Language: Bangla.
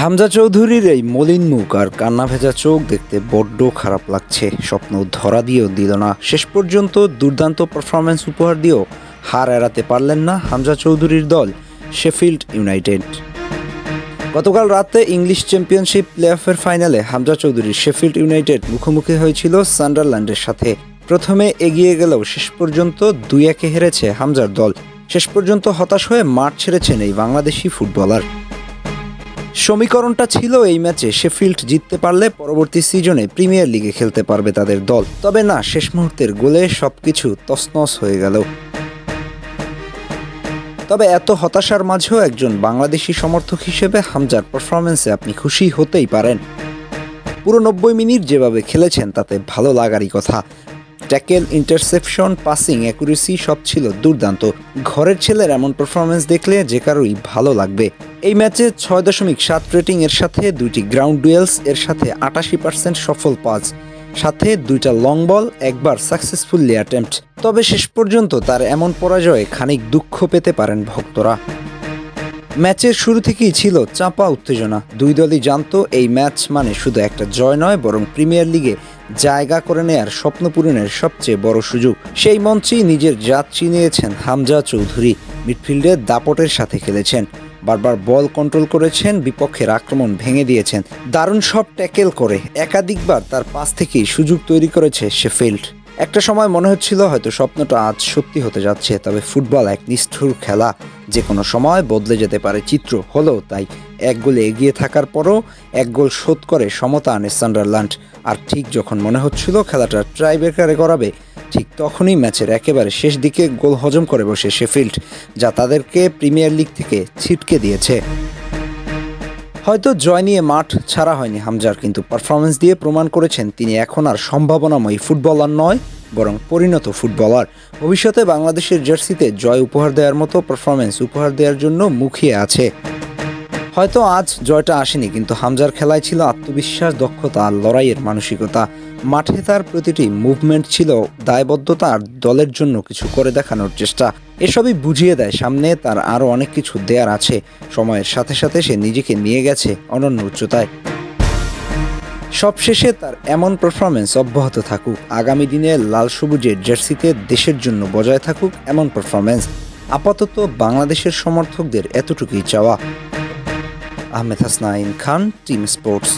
হামজা চৌধুরীর এই মলিন মুখ আর কান্না ভেজা চোখ দেখতে বড্ড খারাপ লাগছে। স্বপ্ন ধরা দিয়েও দিল না, শেষ পর্যন্ত দুর্দান্ত পারফরম্যান্স উপহার দিয়েও হার এড়াতে পারলেন না হামজা চৌধুরীর দল শেফিল্ড ইউনাইটেড। গতকাল রাতে ইংলিশ চ্যাম্পিয়নশিপ প্লে অফের ফাইনালে হামজা চৌধুরীর শেফিল্ড ইউনাইটেড মুখোমুখি হয়েছিল সান্ডারল্যান্ডের সাথে। প্রথমে এগিয়ে গেলেও শেষ পর্যন্ত 2-1 হেরেছে হামজার দল। শেষ পর্যন্ত হতাশ হয়ে মাঠ ছেড়েছেন এই বাংলাদেশি ফুটবলার। সমীকরণটা ছিল এই ম্যাচে শেফিল্ড জিততে পারলে পরবর্তী সিজনে প্রিমিয়ার লিগে খেলতে পারবে তাদের দল। তবে না, শেষ মুহূর্তের গোলে সবকিছু তছনছ হয়ে গেল। তবে এত হতাশার মাঝেও একজন বাংলাদেশি সমর্থক হিসেবে হামজার পারফরম্যান্সে আপনি খুশি হতেই পারেন। পুরো 90 মিনিট যেভাবে খেলেছেন তাতে ভালো লাগারই কথা। ট্যাকেল, ইন্টারসেপশন, পাসিং অ্যাকুরেসি সব ছিল দুর্দান্ত। ঘরের ছেলের এমন পারফরম্যান্স দেখলে যে কারোই ভালো লাগবে। এই ম্যাচে 6.7 রেটিং এর সাথে 2টি গ্রাউন্ড ডুয়েলস এর সাথে 88% সফল পাস, সাথে 2টা লং বল, একবার সাকসেসফুলি অ্যাটেম্পট। তবে শেষ পর্যন্ত তার এমন পরাজয়ে খানিক দুঃখ পেতে পারেন ভক্তরা। ম্যাচের শুরু থেকেই ছিল চাপা উত্তেজনা। দুই দলই জানতো এই ম্যাচ মানে শুধু একটা জয় নয়, বরং প্রিমিয়ার লিগে জায়গা করে নেয়ার স্বপ্ন পূরণের সবচেয়ে বড় সুযোগ। সেই মঞ্চেই নিজের জাত চিনিয়েছেন হামজা চৌধুরী। মিডফিল্ডে দাপটের সাথে খেলেছেন, বারবার বল কন্ট্রোল করেছেন, বিপক্ষের আক্রমণ ভেঙে দিয়েছেন। দারুণ সব ট্যাকেল করে একাধিকবার তার পাস থেকেই সুযোগ তৈরি করেছে শেফিল্ড। একটা সময় মনে হচ্ছিল হয়তো স্বপ্নটা আজ সত্যি হতে যাচ্ছে। তবে ফুটবল এক নিষ্ঠুর খেলা, যে কোনো সময় বদলে যেতে পারে চিত্র। হলো তাই, 1 গোলে এগিয়ে থাকার পরও 1 গোল শোধ করে সমতা আনে সান্ডারল্যান্ড। আর ঠিক যখন মনে হচ্ছিল খেলাটা ট্রাইব্রেকারে করাবে, ঠিক তখনই ম্যাচের একেবারে শেষ দিকে গোল হজম করে বসে শেফিল্ড, যা তাদেরকে প্রিমিয়ার লিগ থেকে ছিটকে দিয়েছে। হয়তো জয় নিয়ে মাঠ ছাড়া হয়নি হামজার, কিন্তু পারফরম্যান্স দিয়ে প্রমাণ করেছেন তিনি এখন আর সম্ভাবনাময়ী ফুটবলার নয়, বরং পরিণত ফুটবলার। ভবিষ্যতে বাংলাদেশের জার্সিতে জয় উপহার দেওয়ার মতো পারফরম্যান্স উপহার দেওয়ার জন্য মুখিয়ে আছে। হয়তো আজ জয়টা আসেনি, কিন্তু হামজার খেলায় ছিল আত্মবিশ্বাস, দক্ষতা আর লড়াইয়ের মানসিকতা। মাঠে তার প্রতিটি মুভমেন্ট ছিল দায়বদ্ধতা আর দলের জন্য কিছু করে দেখানোর চেষ্টা। এসবই বুঝিয়ে দেয় সামনে তার আরও অনেক কিছু দেয়ার আছে। সময়ের সাথে সাথে সে নিজেকে নিয়ে গেছে অনন্য উচ্চতায়। সবশেষে তার এমন পারফরম্যান্স অব্যাহত থাকুক। আগামী দিনে লাল সবুজের জার্সিতে দেশের জন্য বজায় থাকুক এমন পারফরম্যান্স। আপাতত বাংলাদেশের সমর্থকদের এতটুকুই চাওয়া। আহমেদ হাসনাইন খান, টিম স্পোর্টস।